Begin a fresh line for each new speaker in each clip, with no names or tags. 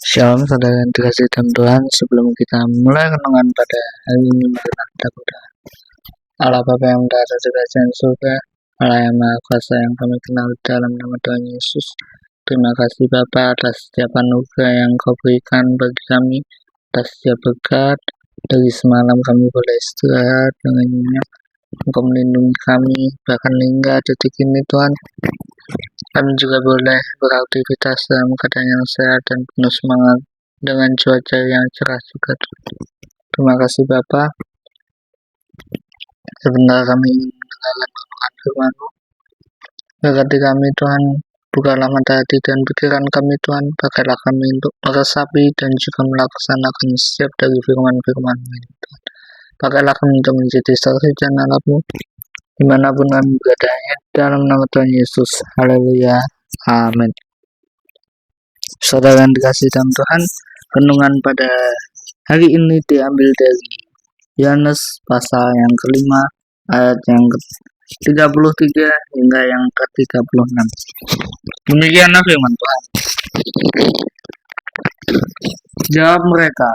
Shalom saudara yang dikasih dalam Tuhan. Sebelum kita mulai renungan pada hari ini, mari kita berdoa. Allah Bapa yang berada di kerajaan surga, Allah yang Maha Kuasa yang kami kenal dalam nama Tuhan Yesus. Terima kasih Bapa atas setiap anugerah yang Kau berikan bagi kami, atas setiap berkat. Dari semalam kami boleh istirahat dengan nyenyak. Engkau melindungi kami bahkan hingga detik ini Tuhan. Kami juga boleh beraktivitas dalam keadaan yang sehat dan penuh semangat dengan cuaca yang cerah juga. Terima kasih Bapa. Sebentar kami ingin mendengarkan renungan firman-Mu. Berkati kami Tuhan, bukalah mata hati dan pikiran kami Tuhan, pakailah kami untuk meresapi dan juga melaksanakan setiap dari firman-firman-Mu ini Tuhan. Pakailah kami untuk menjadi saksi dan alat-Mu dimanapun kami berada, dalam nama Tuhan Yesus. Haleluya. Amin. Saudara yang dikasih dalam Tuhan, renungan pada hari ini diambil dari Yohanes pasal yang kelima, ayat yang ke-33 hingga yang ke-36. Demikianlah firman Tuhan. Jawab mereka,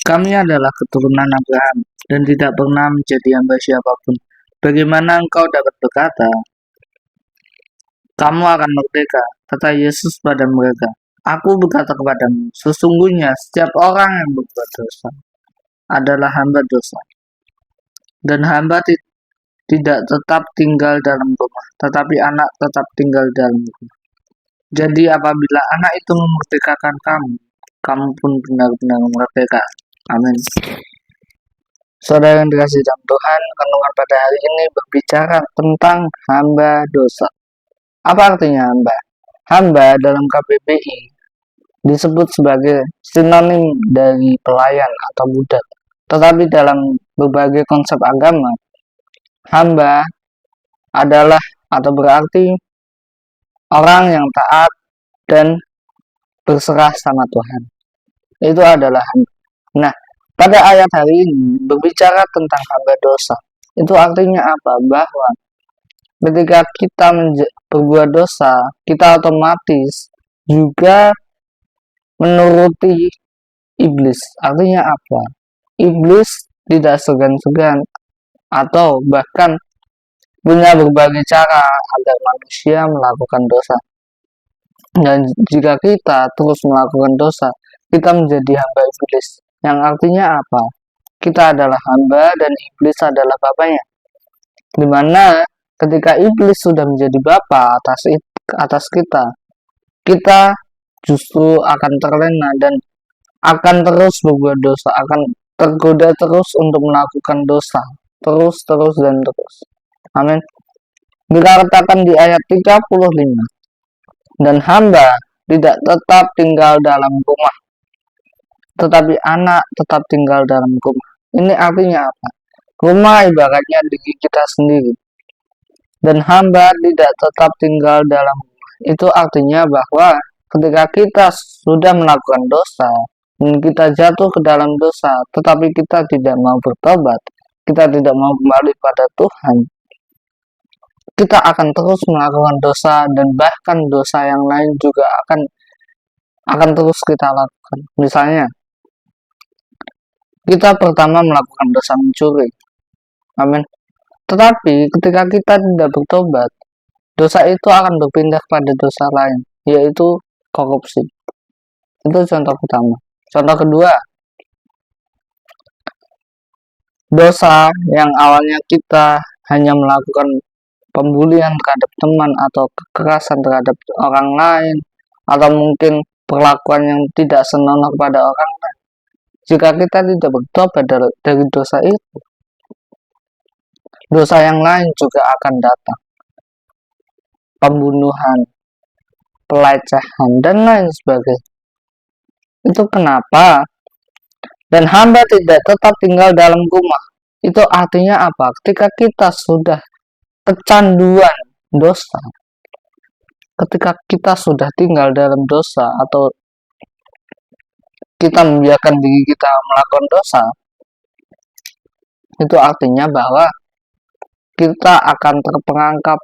kami adalah keturunan Abraham dan tidak pernah menjadi hamba siapapun. Bagaimana engkau dapat berkata, kamu akan merdeka? Kata Yesus pada mereka, aku berkata kepadamu, sesungguhnya setiap orang yang berbuat dosa adalah hamba dosa. Dan hamba tidak tetap tinggal dalam rumah, tetapi anak tetap tinggal dalam rumah. Jadi apabila anak itu memerdekakan kamu pun benar-benar merdeka. Amin. Saudara yang dikasih dalam Tuhan, renungan pada hari ini berbicara tentang hamba dosa. Apa artinya hamba? Hamba dalam KBBI disebut sebagai sinonim dari pelayan atau budak. Tetapi dalam berbagai konsep agama, hamba adalah atau berarti orang yang taat dan berserah sama Tuhan. Itu adalah hamba. Nah, pada ayat hari ini berbicara tentang hamba dosa. Itu artinya apa? Bahwa ketika kita berbuat dosa, kita otomatis juga menuruti iblis. Artinya apa? Iblis tidak segan-segan atau bahkan punya berbagai cara agar manusia melakukan dosa. Dan jika kita terus melakukan dosa, kita menjadi hamba iblis. Yang artinya apa? Kita adalah hamba dan iblis adalah bapaknya. Dimana ketika iblis sudah menjadi bapa atas kita justru akan terlena dan akan terus berbuat dosa, akan tergoda terus untuk melakukan dosa, terus dan terus. Amin. Dikatakan di ayat 35, dan hamba tidak tetap tinggal dalam rumah, tetapi anak tetap tinggal dalam rumah. Ini artinya apa? Rumah ibaratnya diri kita sendiri, dan hamba tidak tetap tinggal dalam rumah. Itu artinya bahwa ketika kita sudah melakukan dosa, dan kita jatuh ke dalam dosa, tetapi kita tidak mau bertobat, kita tidak mau kembali pada Tuhan, kita akan terus melakukan dosa dan bahkan dosa yang lain juga akan terus kita lakukan. Misalnya, kita pertama melakukan dosa mencuri. Amin. Tetapi ketika kita tidak bertobat, dosa itu akan berpindah pada dosa lain, yaitu korupsi. Itu contoh pertama. Contoh kedua, dosa yang awalnya kita hanya melakukan pembulian terhadap teman atau kekerasan terhadap orang lain, atau mungkin perlakuan yang tidak senonoh kepada orang lain. Jika kita tidak bertobat dari dosa itu, dosa yang lain juga akan datang. Pembunuhan, pelecehan, dan lain sebagainya. Itu kenapa? Dan hamba tidak tetap tinggal dalam rumah. Itu artinya apa? Ketika kita sudah kecanduan dosa, ketika kita sudah tinggal dalam dosa atau kita membiarkan diri kita melakukan dosa, itu artinya bahwa kita akan terperangkap,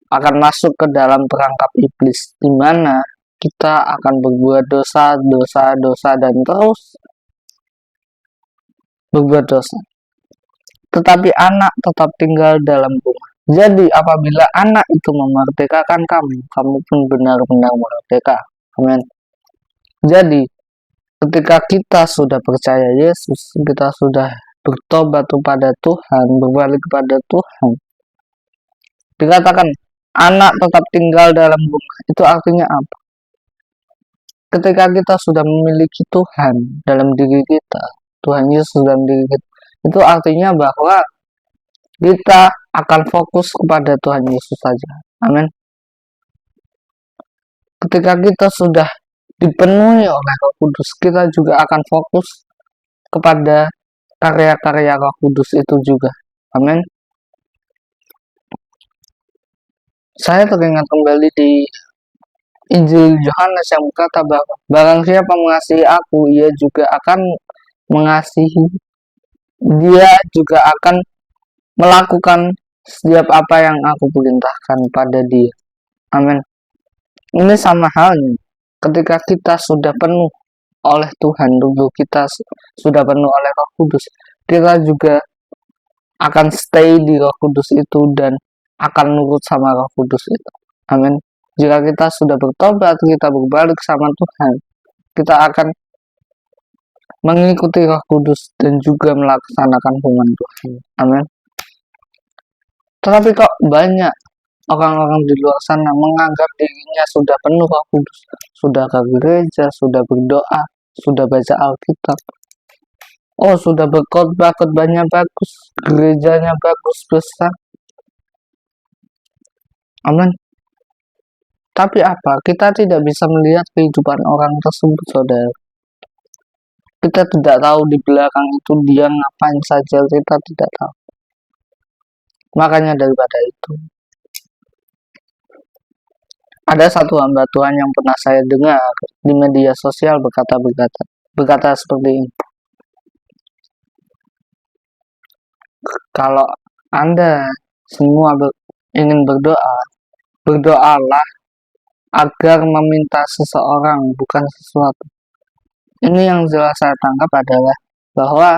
akan masuk ke dalam perangkap iblis, di mana kita akan berbuat dosa, dan terus berbuat dosa. Tetapi anak tetap tinggal dalam rumah. Jadi apabila anak itu memerdekakan kamu, kamu pun benar-benar merdeka. Amin. Jadi ketika kita sudah percaya Yesus, kita sudah bertobat kepada Tuhan, berbalik kepada Tuhan, dikatakan anak tetap tinggal dalam rumah. Itu artinya apa? Ketika kita sudah memiliki Tuhan dalam diri kita, Tuhan Yesus dalam diri kita, itu artinya bahwa kita akan fokus kepada Tuhan Yesus saja. Amin. Ketika kita sudah dipenuhi oleh Roh Kudus, kita juga akan fokus kepada karya-karya Roh Kudus itu juga. Amin. Saya teringat kembali di Injil Yohanes yang berkata bahwa barang siapa mengasihi aku, ia juga akan mengasihi, dia juga akan melakukan setiap apa yang aku perintahkan pada dia. Amin. Ini sama halnya ketika kita sudah penuh oleh Tuhan, tubuh kita sudah penuh oleh Roh Kudus, kita juga akan stay di Roh Kudus itu dan akan nurut sama Roh Kudus itu. Amin. Jika kita sudah bertobat, kita berbalik sama Tuhan, kita akan mengikuti Roh Kudus dan juga melaksanakan firman Tuhan. Amin. Tetapi kok banyak orang-orang di luar sana menganggap dirinya sudah penuh Roh Kudus, sudah ke gereja, sudah berdoa, sudah baca Alkitab, sudah berkhotbah, khotbahnya bagus, gerejanya bagus, besar. Amin. Tapi apa? Kita tidak bisa melihat kehidupan orang tersebut, saudara. Kita tidak tahu di belakang itu dia ngapain saja, kita tidak tahu. Makanya daripada itu, ada satu hamba Tuhan yang pernah saya dengar di media sosial berkata seperti ini. Kalau Anda semua ingin berdoa, berdoalah agar meminta seseorang, bukan sesuatu. Ini yang jelas saya tangkap adalah bahwa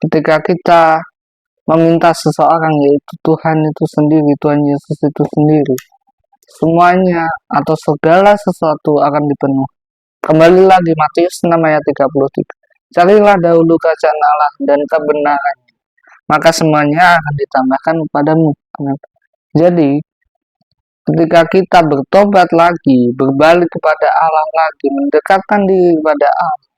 ketika kita meminta seseorang, yaitu Tuhan itu sendiri, Tuhan Yesus itu sendiri, semuanya atau segala sesuatu akan dipenuhi. Kembali lagi Matius 6 ayat 33. Carilah dahulu kerajaan Allah dan kebenarannya, maka semuanya akan ditambahkan kepadamu. Jadi ketika kita bertobat lagi, berbalik kepada Allah lagi, mendekatkan diri kepada Allah,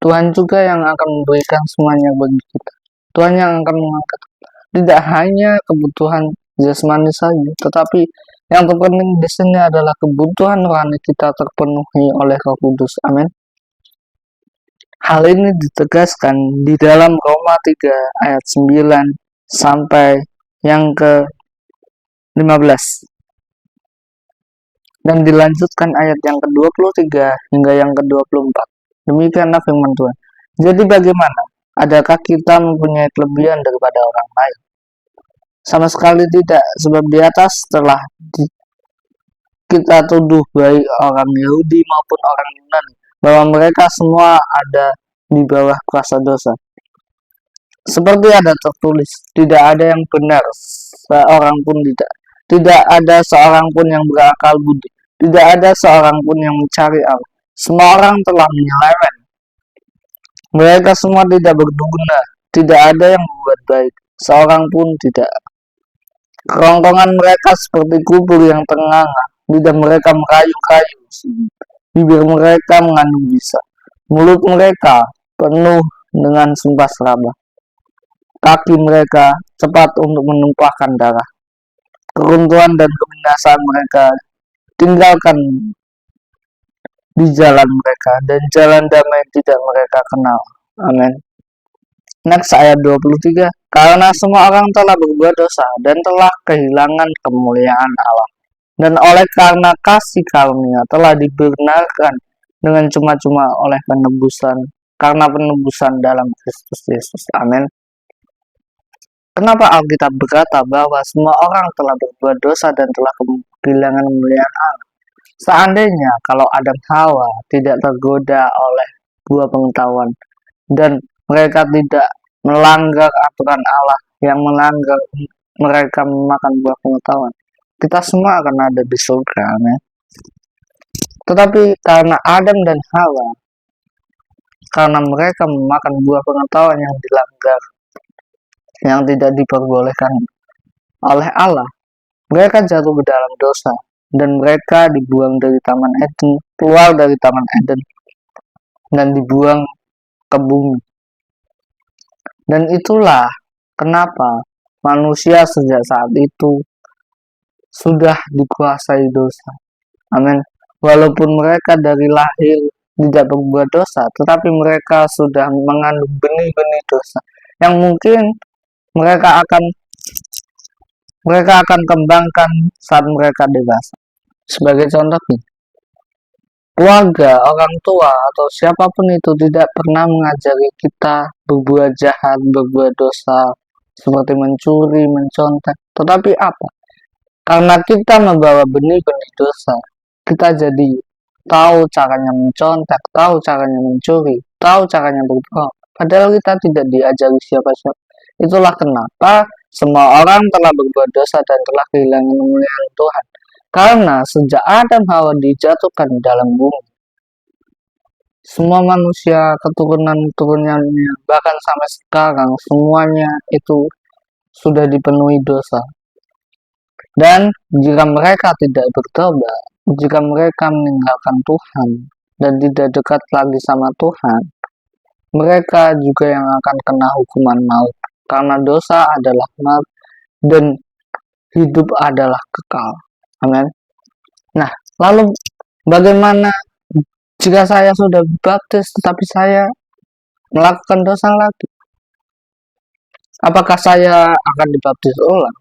Tuhan juga yang akan memberikan semuanya bagi kita. Tuhan yang akan mengangkat tidak hanya kebutuhan jasmani saja, tetapi yang terpenting di sini adalah kebutuhan rohani kita terpenuhi oleh Roh Kudus. Amin. Hal ini ditegaskan di dalam Roma 3 ayat 9 sampai yang ke-15. Dan dilanjutkan ayat yang ke-23 hingga yang ke-24. Demikianlah firman Tuhan. Jadi bagaimana? Adakah kita mempunyai kelebihan daripada orang lain? Sama sekali tidak, sebab di atas telah kita tuduh baik orang Yahudi maupun orang Yunani, bahwa mereka semua ada di bawah kuasa dosa. Seperti ada tertulis, tidak ada yang benar, seorang pun tidak. Tidak ada seorang pun yang berakal budi. Tidak ada seorang pun yang mencari Allah. Semua orang telah menyeleweng. Mereka semua tidak berguna. Tidak ada yang membuat baik. Seorang pun tidak. Kerongkongan mereka seperti kubur yang ternganga. Lidah mereka merayu-rayu. Bibir mereka mengandung bisa. Mulut mereka penuh dengan sumpah serapah. Kaki mereka cepat untuk menumpahkan darah. Keruntuhan dan kebinasaan mereka tinggalkan di jalan mereka, dan jalan damai tidak mereka kenal. Amin. Next ayat 23. Karena semua orang telah berbuat dosa dan telah kehilangan kemuliaan Allah, dan oleh karena kasih karunia telah dibenarkan dengan cuma-cuma oleh penebusan, karena penebusan dalam Kristus Yesus. Amin. Kenapa Alkitab berkata bahwa semua orang telah berbuat dosa dan telah kehilangan kemuliaan Allah? Seandainya kalau Adam Hawa tidak tergoda oleh buah pengetahuan dan mereka tidak melanggar aturan Allah yang melanggar mereka memakan buah pengetahuan, kita semua akan ada di surga. Amin. Tetapi karena Adam dan Hawa, karena mereka memakan buah pengetahuan yang dilanggar, yang tidak diperbolehkan oleh Allah, mereka jatuh ke dalam dosa dan mereka dibuang dari Taman Eden, keluar dari Taman Eden dan dibuang ke bumi. Dan itulah kenapa manusia sejak saat itu sudah dikuasai dosa. Amin. Walaupun mereka dari lahir tidak berbuat dosa, tetapi mereka sudah mengandung benih-benih dosa yang mungkin mereka akan kembangkan saat mereka dewasa. Sebagai contoh, keluarga, orang tua, atau siapapun itu tidak pernah mengajari kita berbuat jahat, berbuat dosa, seperti mencuri, mencontek. Tetapi apa? Karena kita membawa benih-benih dosa, kita jadi tahu caranya mencontek, tahu caranya mencuri, tahu caranya berbohong. Padahal kita tidak diajari siapa-siapa. Itulah kenapa semua orang telah berbuat dosa dan telah kehilangan kemuliaan Tuhan. Karena sejak Adam Hawa dijatuhkan dalam bumi, semua manusia, keturunan-keturunannya, bahkan sampai sekarang, semuanya itu sudah dipenuhi dosa. Dan jika mereka tidak bertobat, jika mereka meninggalkan Tuhan dan tidak dekat lagi sama Tuhan, mereka juga yang akan kena hukuman maut. Karena dosa adalah maut dan hidup adalah kekal. Amin. Nah, lalu bagaimana jika saya sudah baptis tetapi saya melakukan dosa lagi? Apakah saya akan dibaptis ulang?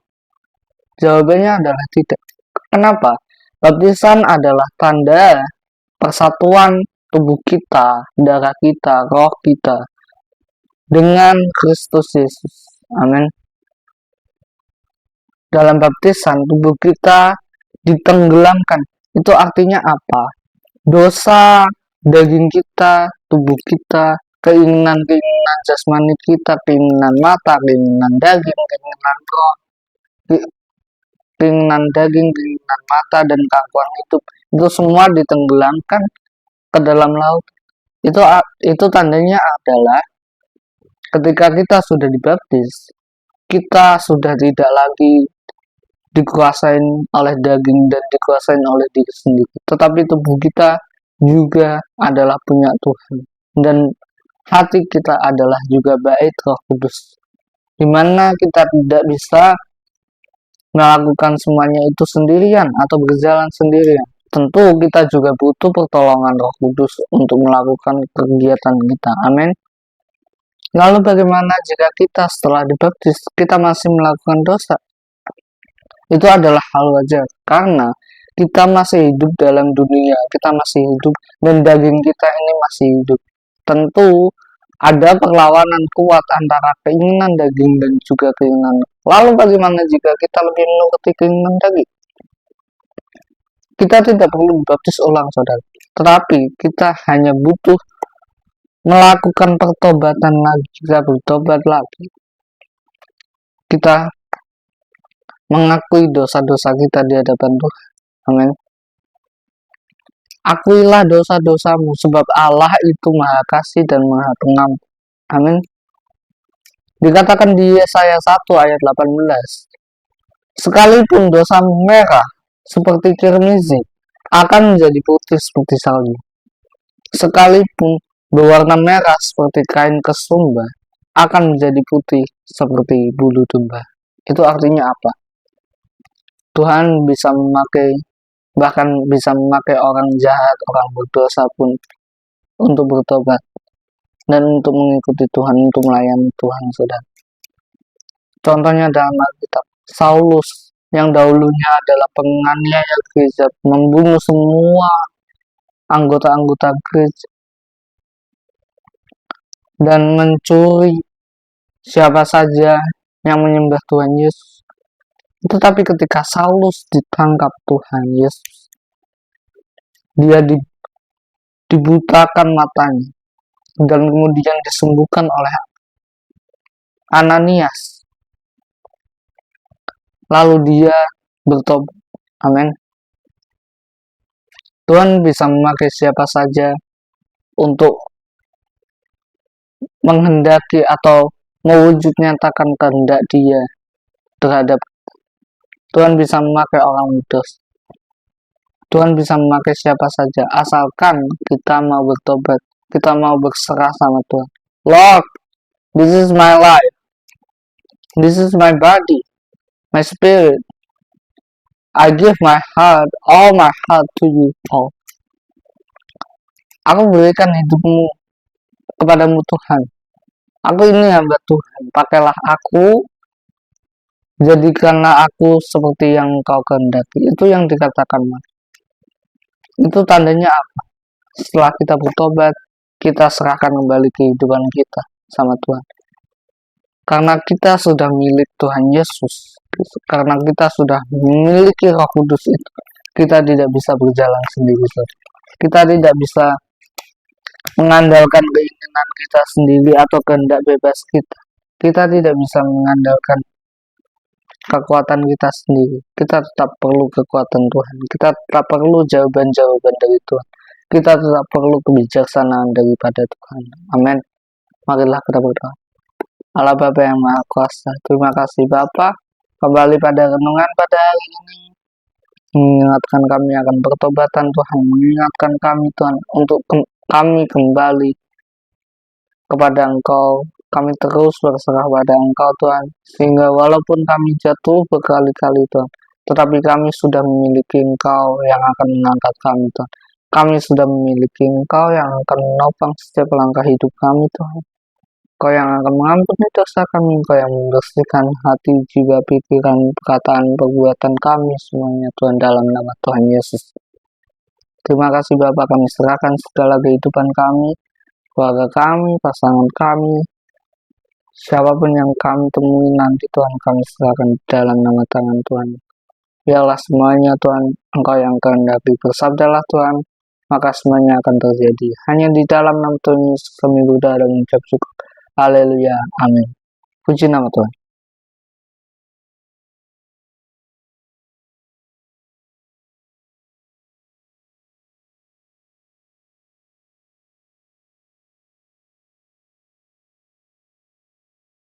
Jawabannya adalah tidak. Kenapa? Baptisan adalah tanda persatuan tubuh kita, darah kita, roh kita dengan Kristus Yesus. Amin. Dalam baptisan tubuh kita ditenggelamkan. Itu artinya apa? Dosa daging kita, tubuh kita, keinginan-keinginan jasmani kita, keinginan mata, keinginan daging, keinginan roh, keinginan daging, keinginan mata, dan kangkuan hidup, itu semua ditenggelamkan ke dalam laut. Itu tandanya adalah ketika kita sudah dibaptis, kita sudah tidak lagi dikuasain oleh daging dan dikuasain oleh diri sendiri, tetapi tubuh kita juga adalah punya Tuhan, dan hati kita adalah juga bait Roh Kudus, dimana kita tidak bisa melakukan semuanya itu sendirian atau berjalan sendirian. Tentu kita juga butuh pertolongan Roh Kudus untuk melakukan kegiatan kita. Amin. Lalu bagaimana jika kita setelah dibaptis kita masih melakukan dosa? Itu adalah hal wajar karena kita masih hidup dalam dunia, kita masih hidup dan daging kita ini masih hidup. Tentu ada perlawanan kuat antara keinginan daging dan juga keinginan. Lalu bagaimana jika kita lebih menuruti keinginan daging? Kita tidak perlu dibaptis ulang, saudara. Tetapi kita hanya butuh melakukan pertobatan lagi. Kita bertobat lagi. Kita mengakui dosa-dosa kita di hadapan Tuhan. Amin. Akuilah dosa-dosamu, sebab Allah itu Maha Kasih dan Maha Pengampun. Amin. Dikatakan di Yesaya 1 ayat 18, sekalipun dosamu merah seperti kirmizi, akan menjadi putih seperti salju. Sekalipun berwarna merah seperti kain kesumba, akan menjadi putih seperti bulu domba. Itu artinya apa? Tuhan bisa memakai, bahkan bisa memakai orang jahat, orang berdosa pun untuk bertobat dan untuk mengikuti Tuhan, untuk melayani Tuhan, saudara. Contohnya dalam Alkitab, Saulus yang dahulunya adalah penganiaya gereja, membunuh semua anggota-anggota gereja dan mencuri siapa saja yang menyembah Tuhan Yesus. Tetapi ketika Saulus ditangkap Tuhan Yesus, dia dibutakan matanya dan kemudian disembuhkan oleh Ananias. Lalu dia bertobat. Amin. Tuhan bisa memakai siapa saja untuk menghendaki atau mewujud nyatakan kehendak dia terhadap. Tuhan bisa memakai orang muda. Tuhan bisa memakai siapa saja asalkan kita mau bertobat, kita mau berserah sama Tuhan. Lord, this is my life, this is my body, my spirit. I give my heart, all my heart to you, all. Aku berikan hidupmu kepadamu Tuhan. Aku ini hamba Tuhan. Pakailah aku, jadikanlah aku seperti yang Engkau kehendaki. Itu yang dikatakan. Itu tandanya apa? Setelah kita bertobat, kita serahkan kembali kehidupan kita sama Tuhan. Karena kita sudah milik Tuhan Yesus, karena kita sudah memiliki Roh Kudus itu, kita tidak bisa berjalan sendiri. Kita tidak bisa mengandalkan keinginan kita sendiri atau kehendak bebas kita. Kita tidak bisa mengandalkan kekuatan kita sendiri. Kita tetap perlu kekuatan Tuhan. Kita tetap perlu jawaban-jawaban dari Tuhan. Kita tetap perlu kebijaksanaan daripada Tuhan. Amin. Marilah kita berdoa. Allah Bapa yang Maha Kuasa, terima kasih Bapa kembali pada renungan pada hari ini, mengingatkan kami akan pertobatan Tuhan, mengingatkan kami Tuhan untuk kami kembali kepada Engkau, kami terus berserah pada Engkau Tuhan, sehingga walaupun kami jatuh berkali-kali Tuhan, tetapi kami sudah memiliki Engkau yang akan mengangkat kami Tuhan. Kami sudah memiliki Engkau yang akan menopang setiap langkah hidup kami Tuhan. Engkau yang akan mengampuni dosa kami, Engkau yang membersihkan hati, jiwa, pikiran, perkataan, perbuatan kami semuanya Tuhan, dalam nama Tuhan Yesus. Terima kasih Bapa, kami serahkan segala kehidupan kami, keluarga kami, pasangan kami, siapapun yang kami temui nanti Tuhan, kami serahkan dalam nama tangan Tuhan. Biarlah semuanya Tuhan, Engkau yang kehendaki, bersabdalah Tuhan, maka semuanya akan terjadi. Hanya di dalam nama Tuhan Yesus kami berdoa dan mengucap syukur. Haleluya, amin. Puji nama Tuhan.